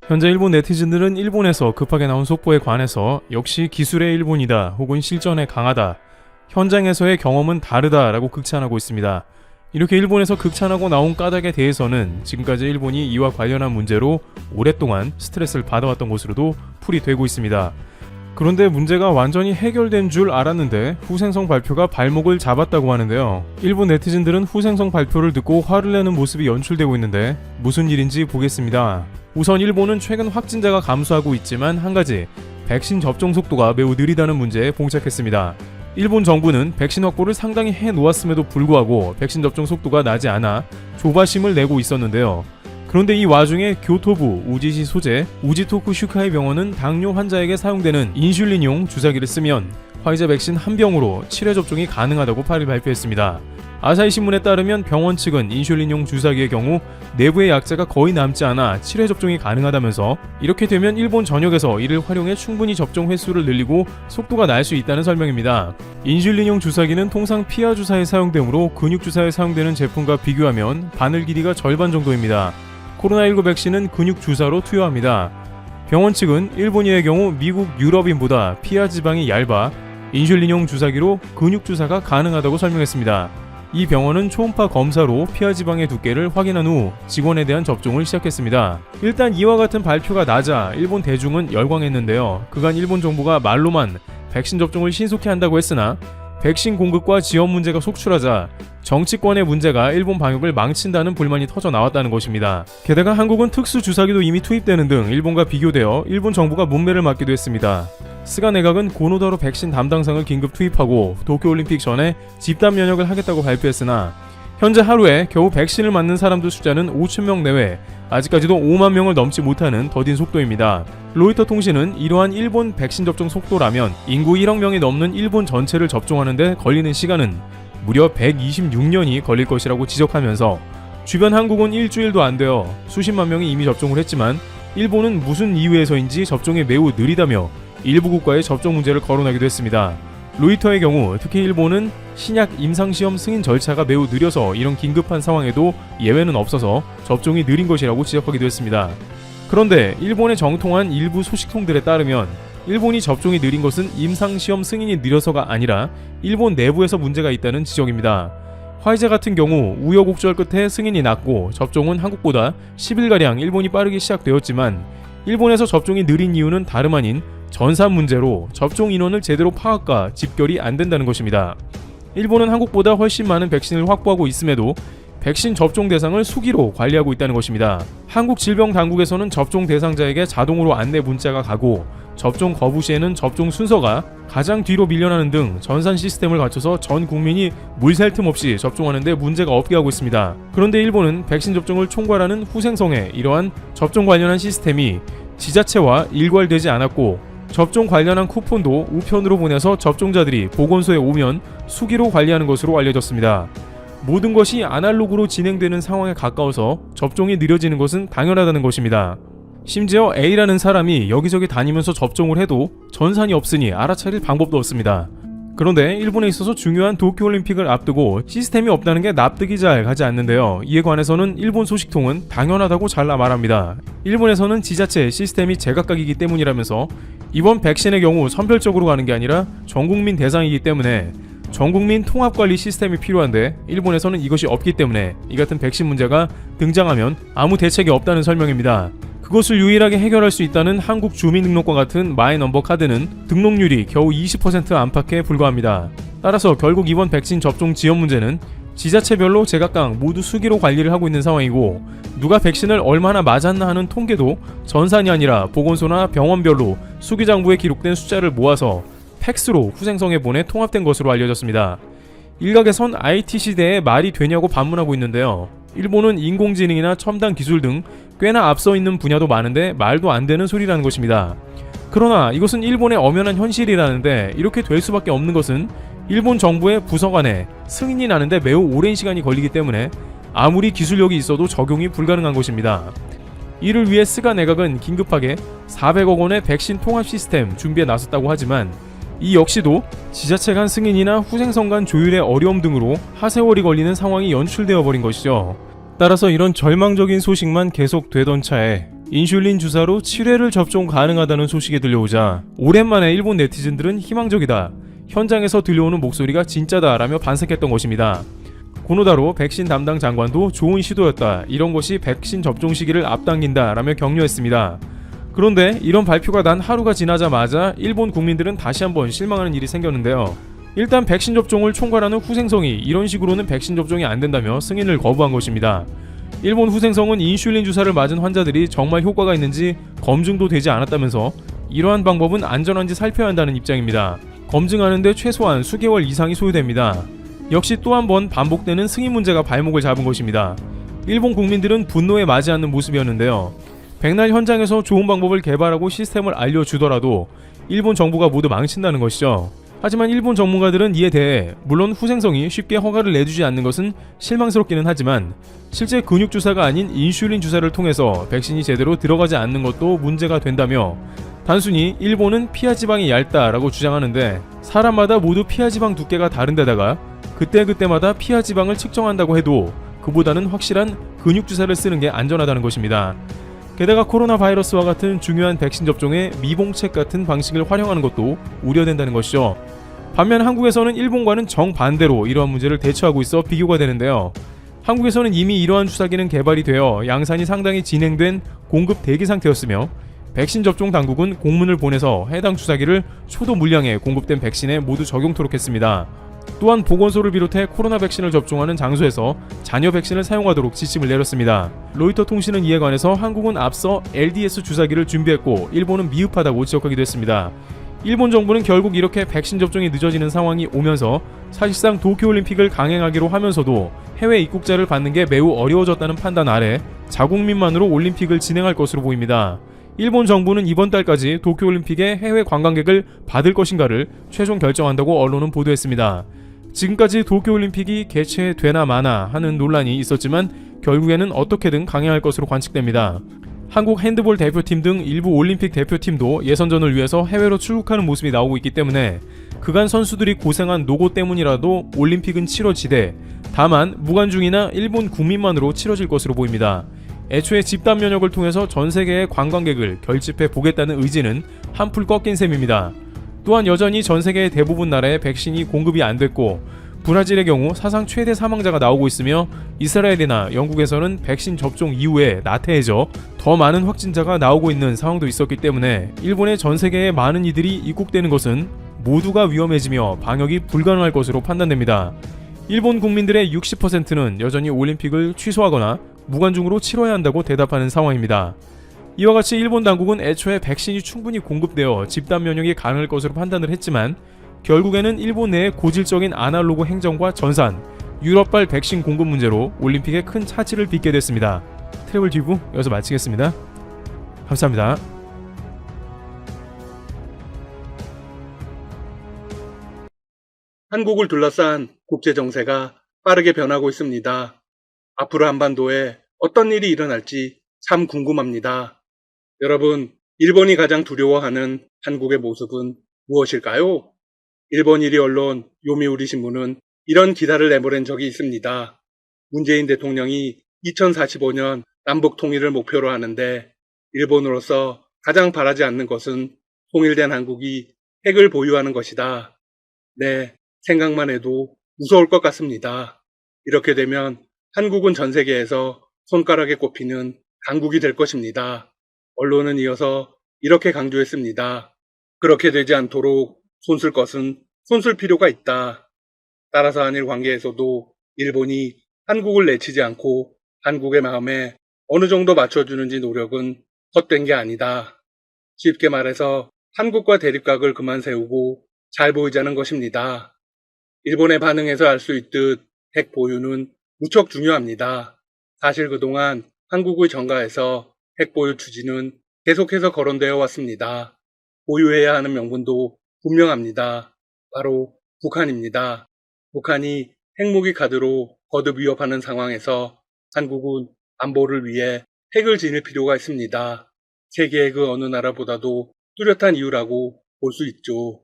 현재 일본 네티즌들은 일본에서 급하게 나온 속보에 관해서 역시 기술의 일본이다 혹은 실전에 강하다, 현장에서의 경험은 다르다 라고 극찬하고 있습니다. 이렇게 일본에서 극찬하고 나온 까닭에 대해서는 지금까지 일본이 이와 관련한 문제로 오랫동안 스트레스를 받아왔던 것으로도 풀이되고 있습니다. 그런데 문제가 완전히 해결된 줄 알았는데 후생성 발표가 발목을 잡았다고 하는데요. 일본 네티즌들은 후생성 발표를 듣고 화를 내는 모습이 연출되고 있는데 무슨 일인지 보겠습니다. 우선 일본은 최근 확진자가 감소하고 있지만 한 가지, 백신 접종 속도가 매우 느리다는 문제에 봉착했습니다. 일본 정부는 백신 확보를 상당히 해놓았음에도 불구하고 백신 접종 속도가 나지 않아 조바심을 내고 있었는데요. 그런데 이 와중에 교토부 우지시 소재 우지토쿠 슈카이 병원은 당뇨 환자에게 사용되는 인슐린용 주사기를 쓰면 화이자 백신 한 병으로 7회 접종이 가능하다고 8일 발표했습니다. 아사히 신문에 따르면 병원 측은 인슐린용 주사기의 경우 내부의 약자가 거의 남지 않아 7회 접종이 가능하다면서 이렇게 되면 일본 전역에서 이를 활용해 충분히 접종 횟수를 늘리고 속도가 날 수 있다는 설명입니다. 인슐린용 주사기는 통상 피하 주사에 사용되므로 근육 주사에 사용되는 제품과 비교하면 바늘 길이가 절반 정도입니다. 코로나19 백신은 근육 주사로 투여합니다. 병원 측은 일본인의 경우 미국 유럽인보다 피하 지방이 얇아 인슐린용 주사기로 근육 주사가 가능하다고 설명했습니다. 이 병원은 초음파 검사로 피하 지방의 두께를 확인한 후 직원에 대한 접종을 시작했습니다. 일단 이와 같은 발표가 나자 일본 대중은 열광했는데요. 그간 일본 정부가 말로만 백신 접종을 신속히 한다고 했으나 백신 공급과 지원 문제가 속출하자 정치권의 문제가 일본 방역을 망친다는 불만이 터져 나왔다는 것입니다. 게다가 한국은 특수 주사기도 이미 투입되는 등 일본과 비교되어 일본 정부가 문매를 맞기도 했습니다. 스가 내각은 고노다로 백신 담당상을 긴급 투입하고 도쿄올림픽 전에 집단 면역을 하겠다고 발표했으나 현재 하루에 겨우 백신을 맞는 사람들 숫자는 5,000명 내외, 아직까지도 5만 명을 넘지 못하는 더딘 속도입니다. 로이터 통신은 이러한 일본 백신 접종 속도라면 인구 1억 명이 넘는 일본 전체를 접종하는 데 걸리는 시간은 무려 126년이 걸릴 것이라고 지적하면서 주변 한국은 일주일도 안 되어 수십만 명이 이미 접종을 했지만 일본은 무슨 이유에서인지 접종이 매우 느리다며 일부 국가의 접종 문제를 거론하기도 했습니다. 로이터의 경우 특히 일본은 신약 임상시험 승인 절차가 매우 느려서 이런 긴급한 상황에도 예외는 없어서 접종이 느린 것이라고 지적하기도 했습니다. 그런데 일본의 정통한 일부 소식통들에 따르면 일본이 접종이 느린 것은 임상시험 승인이 느려서가 아니라 일본 내부에서 문제가 있다는 지적입니다. 화이자 같은 경우 우여곡절 끝에 승인이 났고 접종은 한국보다 10일가량 일본이 빠르게 시작되었지만 일본에서 접종이 느린 이유는 다름 아닌 전산 문제로 접종 인원을 제대로 파악과 집결이 안 된다는 것입니다. 일본은 한국보다 훨씬 많은 백신을 확보하고 있음에도 백신 접종 대상을 수기로 관리하고 있다는 것입니다. 한국질병당국에서는 접종 대상자에게 자동으로 안내 문자가 가고 접종 거부 시에는 접종 순서가 가장 뒤로 밀려나는 등 전산 시스템을 갖춰서 전 국민이 물 샐 틈 없이 접종하는 데 문제가 없게 하고 있습니다. 그런데 일본은 백신 접종을 총괄하는 후생성의 이러한 접종 관련한 시스템이 지자체와 일괄되지 않았고 접종 관련한 쿠폰도 우편으로 보내서 접종자들이 보건소에 오면 수기로 관리하는 것으로 알려졌습니다. 모든 것이 아날로그로 진행되는 상황에 가까워서 접종이 느려지는 것은 당연하다는 것입니다. 심지어 A라는 사람이 여기저기 다니면서 접종을 해도 전산이 없으니 알아차릴 방법도 없습니다. 그런데 일본에 있어서 중요한 도쿄올림픽을 앞두고 시스템이 없다는 게 납득이 잘 가지 않는데요. 이에 관해서는 일본 소식통은 당연하다고 잘라 말합니다. 일본에서는 지자체 시스템이 제각각이기 때문이라면서 이번 백신의 경우 선별적으로 가는 게 아니라 전국민 대상이기 때문에 전국민 통합관리 시스템이 필요한데 일본에서는 이것이 없기 때문에 이 같은 백신 문제가 등장하면 아무 대책이 없다는 설명입니다. 그것을 유일하게 해결할 수 있다는 한국 주민등록과 같은 마이넘버 카드는 등록률이 겨우 20% 안팎에 불과합니다. 따라서 결국 이번 백신 접종 지원 문제는 지자체별로 제각각 모두 수기로 관리를 하고 있는 상황이고 누가 백신을 얼마나 맞았나 하는 통계도 전산이 아니라 보건소나 병원별로 수기장부에 기록된 숫자를 모아서 팩스로 후생성에 보내 통합된 것으로 알려졌습니다. 일각에선 IT 시대에 말이 되냐고 반문하고 있는데요. 일본은 인공지능이나 첨단 기술 등 꽤나 앞서 있는 분야도 많은데 말도 안 되는 소리라는 것입니다. 그러나 이것은 일본의 엄연한 현실이라는데 이렇게 될 수밖에 없는 것은 일본 정부의 부서 간에 승인이 나는데 매우 오랜 시간이 걸리기 때문에 아무리 기술력이 있어도 적용이 불가능한 것입니다. 이를 위해 스가 내각은 긴급하게 400억 원의 백신 통합 시스템 준비에 나섰다고 하지만 이 역시도 지자체 간 승인이나 후생성 간 조율의 어려움 등으로 하세월이 걸리는 상황이 연출되어 버린 것이죠. 따라서 이런 절망적인 소식만 계속되던 차에 인슐린 주사로 7회를 접종 가능하다는 소식이 들려오자 오랜만에 일본 네티즌들은 희망적이다, 현장에서 들려오는 목소리가 진짜다 라며 반색했던 것입니다. 고노다로 백신 담당 장관도 좋은 시도였다, 이런 것이 백신 접종 시기를 앞당긴다 라며 격려했습니다. 그런데 이런 발표가 난 하루가 지나자마자 일본 국민들은 다시 한번 실망하는 일이 생겼는데요. 일단 백신 접종을 총괄하는 후생성이 이런 식으로는 백신 접종이 안 된다며 승인을 거부한 것입니다. 일본 후생성은 인슐린 주사를 맞은 환자들이 정말 효과가 있는지 검증도 되지 않았다면서 이러한 방법은 안전한지 살펴야 한다는 입장입니다. 검증하는데 최소한 수개월 이상이 소요됩니다. 역시 또 한 번 반복되는 승인 문제가 발목을 잡은 것입니다. 일본 국민들은 분노에 맞지 않는 모습이었는데요. 백날 현장에서 좋은 방법을 개발하고 시스템을 알려주더라도 일본 정부가 모두 망친다는 것이죠. 하지만 일본 전문가들은 이에 대해 물론 후생성이 쉽게 허가를 내주지 않는 것은 실망스럽기는 하지만 실제 근육 주사가 아닌 인슐린 주사를 통해서 백신이 제대로 들어가지 않는 것도 문제가 된다며 단순히 일본은 피하 지방이 얇다라고 주장하는데 사람마다 모두 피하 지방 두께가 다른데다가 그때그때마다 피하 지방을 측정한다고 해도 그보다는 확실한 근육 주사를 쓰는 게 안전하다는 것입니다. 게다가 코로나 바이러스와 같은 중요한 백신 접종에 미봉책 같은 방식을 활용하는 것도 우려된다는 것이죠. 반면 한국에서는 일본과는 정반대로 이러한 문제를 대처하고 있어 비교가 되는데요. 한국에서는 이미 이러한 주사기는 개발이 되어 양산이 상당히 진행된 공급 대기 상태였으며 백신 접종 당국은 공문을 보내서 해당 주사기를 초도 물량에 공급된 백신에 모두 적용토록 했습니다. 또한 보건소를 비롯해 코로나 백신을 접종하는 장소에서 잔여 백신을 사용하도록 지침을 내렸습니다. 로이터 통신은 이에 관해서 한국은 앞서 LDS 주사기를 준비했고 일본은 미흡하다고 지적하기도 했습니다. 일본 정부는 결국 이렇게 백신 접종이 늦어지는 상황이 오면서 사실상 도쿄올림픽을 강행하기로 하면서도 해외 입국자를 받는 게 매우 어려워졌다는 판단 아래 자국민만으로 올림픽을 진행할 것으로 보입니다. 일본 정부는 이번 달까지 도쿄올림픽에 해외 관광객을 받을 것인가를 최종 결정한다고 언론은 보도했습니다. 지금까지 도쿄올림픽이 개최되나 마나 하는 논란이 있었지만 결국에는 어떻게든 강행할 것으로 관측됩니다. 한국 핸드볼 대표팀 등 일부 올림픽 대표팀도 예선전을 위해서 해외로 출국하는 모습이 나오고 있기 때문에 그간 선수들이 고생한 노고 때문이라도 올림픽은 치러지되 다만 무관중이나 일본 국민만으로 치러질 것으로 보입니다. 애초에 집단 면역을 통해서 전 세계의 관광객을 결집해 보겠다는 의지는 한풀 꺾인 셈입니다. 또한 여전히 전 세계의 대부분 나라에 백신이 공급이 안 됐고 브라질의 경우 사상 최대 사망자가 나오고 있으며 이스라엘이나 영국에서는 백신 접종 이후에 나태해져 더 많은 확진자가 나오고 있는 상황도 있었기 때문에 일본의 전 세계의 많은 이들이 입국되는 것은 모두가 위험해지며 방역이 불가능할 것으로 판단됩니다. 일본 국민들의 60%는 여전히 올림픽을 취소하거나 무관중으로 치러야 한다고 대답하는 상황입니다. 이와 같이 일본 당국은 애초에 백신이 충분히 공급되어 집단 면역이 가능할 것으로 판단을 했지만 결국에는 일본 내의 고질적인 아날로그 행정과 전산, 유럽발 백신 공급 문제로 올림픽에 큰 차질을 빚게 됐습니다. 트래블 튜브 여기서 마치겠습니다. 감사합니다. 한국을 둘러싼 국제 정세가 빠르게 변하고 있습니다. 앞으로 한반도에 어떤 일이 일어날지 참 궁금합니다. 여러분, 일본이 가장 두려워하는 한국의 모습은 무엇일까요? 일본 1위 언론 요미우리 신문은 이런 기사를 내보낸 적이 있습니다. 문재인 대통령이 2045년 남북 통일을 목표로 하는데 일본으로서 가장 바라지 않는 것은 통일된 한국이 핵을 보유하는 것이다. 네, 생각만 해도 무서울 것 같습니다. 이렇게 되면 한국은 전 세계에서 손가락에 꼽히는 강국이 될 것입니다. 언론은 이어서 이렇게 강조했습니다. 그렇게 되지 않도록 손쓸 것은 손쓸 필요가 있다. 따라서 한일 관계에서도 일본이 한국을 내치지 않고 한국의 마음에 어느 정도 맞춰주는지 노력은 헛된 게 아니다. 쉽게 말해서 한국과 대립각을 그만 세우고 잘 보이자는 것입니다. 일본의 반응에서 알 수 있듯 핵 보유는 무척 중요합니다. 사실 그동안 한국의 정가에서 핵 보유 추진은 계속해서 거론되어 왔습니다. 보유해야 하는 명분도 분명합니다. 바로 북한입니다. 북한이 핵무기 카드로 거듭 위협하는 상황에서 한국은 안보를 위해 핵을 지닐 필요가 있습니다. 세계의 그 어느 나라보다도 뚜렷한 이유라고 볼 수 있죠.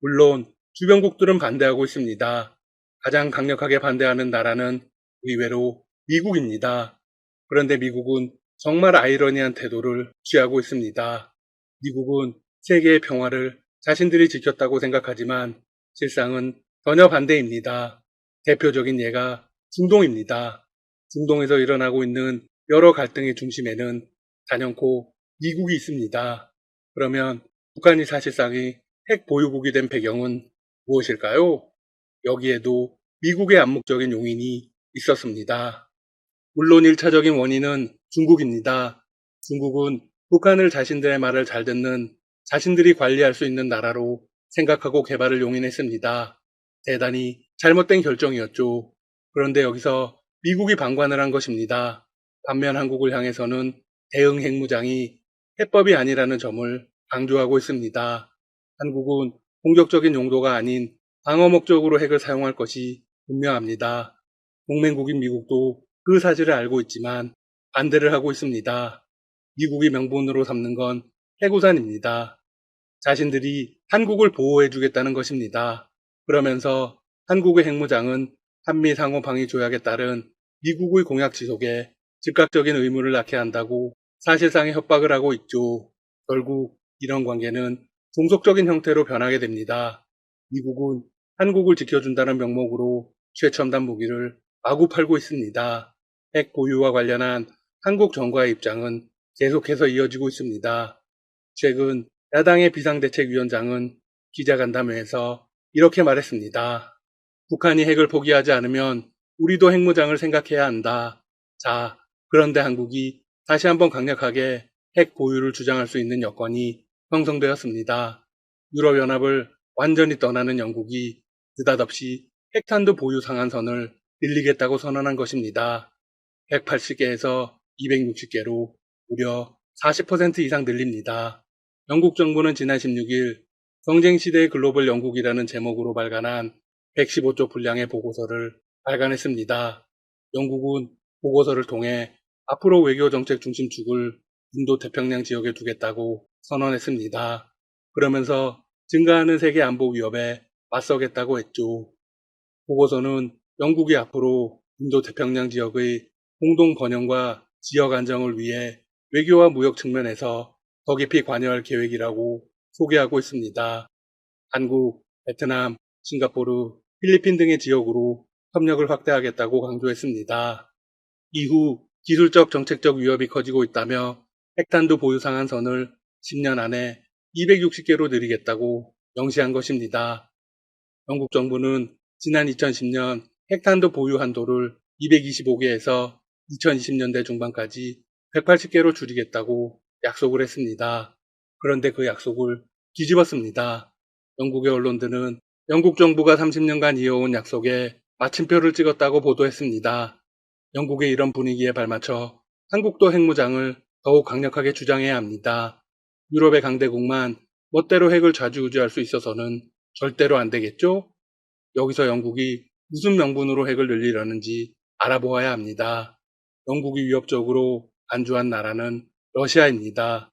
물론 주변국들은 반대하고 있습니다. 가장 강력하게 반대하는 나라는 의외로 미국입니다. 그런데 미국은 정말 아이러니한 태도를 취하고 있습니다. 미국은 세계의 평화를 자신들이 지켰다고 생각하지만 실상은 전혀 반대입니다. 대표적인 예가 중동입니다. 중동에서 일어나고 있는 여러 갈등의 중심에는 단연코 미국이 있습니다. 그러면 북한이 사실상의 핵 보유국이 된 배경은 무엇일까요? 여기에도 미국의 암묵적인 용인이 있었습니다. 물론 1차적인 원인은 중국입니다. 중국은 북한을 자신들의 말을 잘 듣는 자신들이 관리할 수 있는 나라로 생각하고 개발을 용인했습니다. 대단히 잘못된 결정이었죠. 그런데 여기서 미국이 방관을 한 것입니다. 반면 한국을 향해서는 대응 핵무장이 해법이 아니라는 점을 강조하고 있습니다. 한국은 공격적인 용도가 아닌 방어 목적으로 핵을 사용할 것이 분명합니다. 동맹국인 미국도 그 사실을 알고 있지만 반대를 하고 있습니다. 미국이 명분으로 삼는 건 해구산입니다. 자신들이 한국을 보호해주겠다는 것입니다. 그러면서 한국의 핵무장은 한미 상호 방위 조약에 따른 미국의 공약 지속에 즉각적인 의무를 낳게 한다고 사실상의 협박을 하고 있죠. 결국 이런 관계는 종속적인 형태로 변하게 됩니다. 미국은 한국을 지켜준다는 명목으로 최첨단 무기를 마구 팔고 있습니다. 핵 보유와 관련한 한국 정부의 입장은 계속해서 이어지고 있습니다. 최근 야당의 비상대책위원장은 기자간담회에서 이렇게 말했습니다. 북한이 핵을 포기하지 않으면 우리도 핵무장을 생각해야 한다. 자, 그런데 한국이 다시 한번 강력하게 핵 보유를 주장할 수 있는 여건이 형성되었습니다. 유럽연합을 완전히 떠나는 영국이 느닷없이 핵탄두 보유 상한선을 늘리겠다고 선언한 것입니다. 180개에서 260개로 무려 40% 이상 늘립니다. 영국 정부는 지난 16일 경쟁시대의 글로벌 영국이라는 제목으로 발간한 115조 분량의 보고서를 발간했습니다. 영국은 보고서를 통해 앞으로 외교 정책 중심축을 인도 태평양 지역에 두겠다고 선언했습니다. 그러면서 증가하는 세계 안보 위협에 맞서겠다고 했죠. 보고서는 영국이 앞으로 인도 태평양 지역의 공동 번영과 지역 안정을 위해 외교와 무역 측면에서 더 깊이 관여할 계획이라고 소개하고 있습니다. 한국, 베트남, 싱가포르, 필리핀 등의 지역으로 협력을 확대하겠다고 강조했습니다. 이후 기술적 정책적 위협이 커지고 있다며 핵탄두 보유 상한선을 10년 안에 260개로 늘리겠다고 명시한 것입니다. 영국 정부는 지난 2010년 핵탄두 보유 한도를 225개에서 2020년대 중반까지 180개로 줄이겠다고 약속을 했습니다. 그런데 그 약속을 뒤집었습니다. 영국의 언론들은 영국 정부가 30년간 이어온 약속에 마침표를 찍었다고 보도했습니다. 영국의 이런 분위기에 발맞춰 한국도 핵무장을 더욱 강력하게 주장해야 합니다. 유럽의 강대국만 멋대로 핵을 좌지우지할 수 있어서는 절대로 안 되겠죠? 여기서 영국이 무슨 명분으로 핵을 늘리려는지 알아보아야 합니다. 영국이 위협적으로 안주한 나라는 러시아입니다.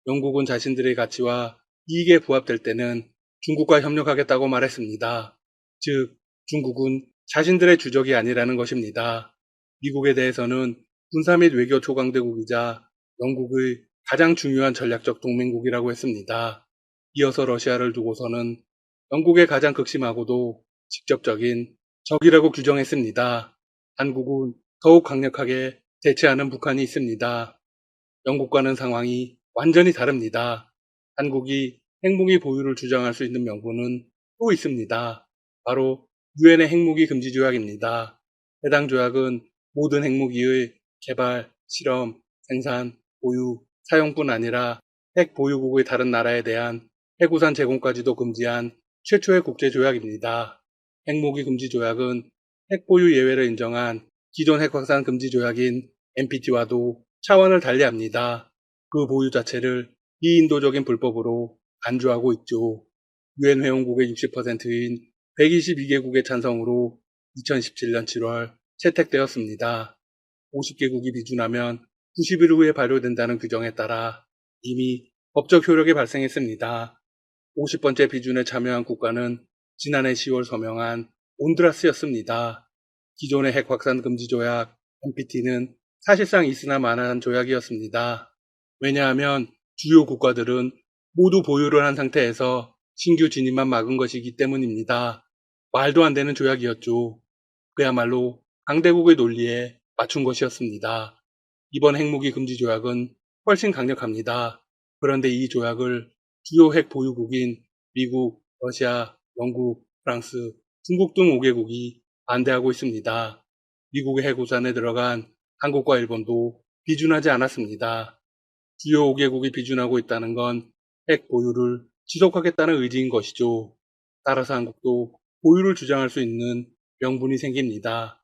영국은 자신들의 가치와 이익에 부합될 때는 중국과 협력하겠다고 말했습니다. 즉, 중국은 자신들의 주적이 아니라는 것입니다. 미국에 대해서는 군사 및 외교 초강대국이자 영국의 가장 중요한 전략적 동맹국이라고 했습니다. 이어서 러시아를 두고서는 영국의 가장 극심하고도 직접적인 적이라고 규정했습니다. 한국은 더욱 강력하게 대체하는 북한이 있습니다. 영국과는 상황이 완전히 다릅니다. 한국이 핵무기 보유를 주장할 수 있는 명분은 또 있습니다. 바로 유엔의 핵무기 금지 조약입니다. 해당 조약은 모든 핵무기의 개발, 실험, 생산, 보유, 사용뿐 아니라 핵 보유국의 다른 나라에 대한 핵우산 제공까지도 금지한 최초의 국제조약입니다. 핵무기 금지 조약은 핵 보유 예외를 인정한 기존 핵확산 금지 조약인 NPT와도 차원을 달리합니다. 그 보유 자체를 비인도적인 불법으로 간주하고 있죠. 유엔 회원국의 60%인 122개국의 찬성으로 2017년 7월 채택되었습니다. 50개국이 비준하면 90일 후에 발효된다는 규정에 따라 이미 법적 효력이 발생했습니다. 50번째 비준에 참여한 국가는 지난해 10월 서명한 온두라스였습니다. 기존의 핵 확산 금지 조약 NPT는 사실상 있으나 마나한 조약이었습니다. 왜냐하면 주요 국가들은 모두 보유를 한 상태에서 신규 진입만 막은 것이기 때문입니다. 말도 안 되는 조약이었죠. 그야말로 강대국의 논리에 맞춘 것이었습니다. 이번 핵무기 금지 조약은 훨씬 강력합니다. 그런데 이 조약을 주요 핵 보유국인 미국, 러시아, 영국, 프랑스, 중국 등 5개국이 반대하고 있습니다. 미국의 핵우산에 들어간 한국과 일본도 비준하지 않았습니다. 주요 5개국이 비준하고 있다는 건 핵 보유를 지속하겠다는 의지인 것이죠. 따라서 한국도 보유를 주장할 수 있는 명분이 생깁니다.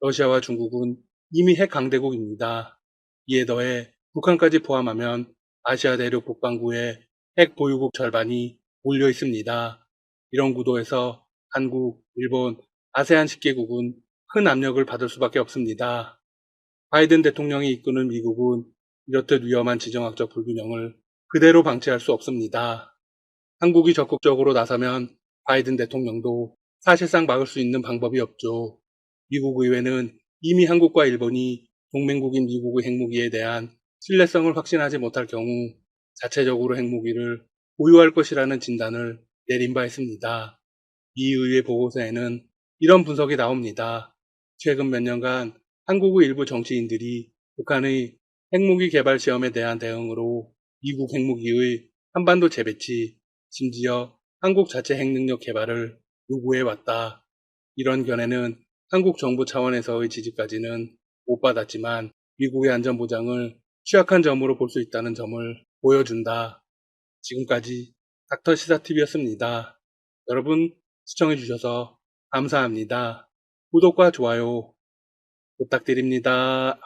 러시아와 중국은 이미 핵 강대국입니다. 이에 더해 북한까지 포함하면 아시아 대륙 북반구에 핵 보유국 절반이 몰려 있습니다. 이런 구도에서 한국, 일본, 아세안 10개국은 큰 압력을 받을 수밖에 없습니다. 바이든 대통령이 이끄는 미국은 이렇듯 위험한 지정학적 불균형을 그대로 방치할 수 없습니다. 한국이 적극적으로 나서면 바이든 대통령도 사실상 막을 수 있는 방법이 없죠. 미국 의회는 이미 한국과 일본이 동맹국인 미국의 핵무기에 대한 신뢰성을 확신하지 못할 경우 자체적으로 핵무기를 보유할 것이라는 진단을 내린 바 있습니다. 이 의회 보고서에는 이런 분석이 나옵니다. 최근 몇 년간 한국의 일부 정치인들이 북한의 핵무기 개발 시험에 대한 대응으로 미국 핵무기의 한반도 재배치, 심지어 한국 자체 핵능력 개발을 요구해왔다. 이런 견해는 한국 정부 차원에서의 지지까지는 못 받았지만 미국의 안전보장을 취약한 점으로 볼 수 있다는 점을 보여준다. 지금까지 닥터시사TV였습니다. 여러분 시청해주셔서 감사합니다. 구독과 좋아요 부탁드립니다.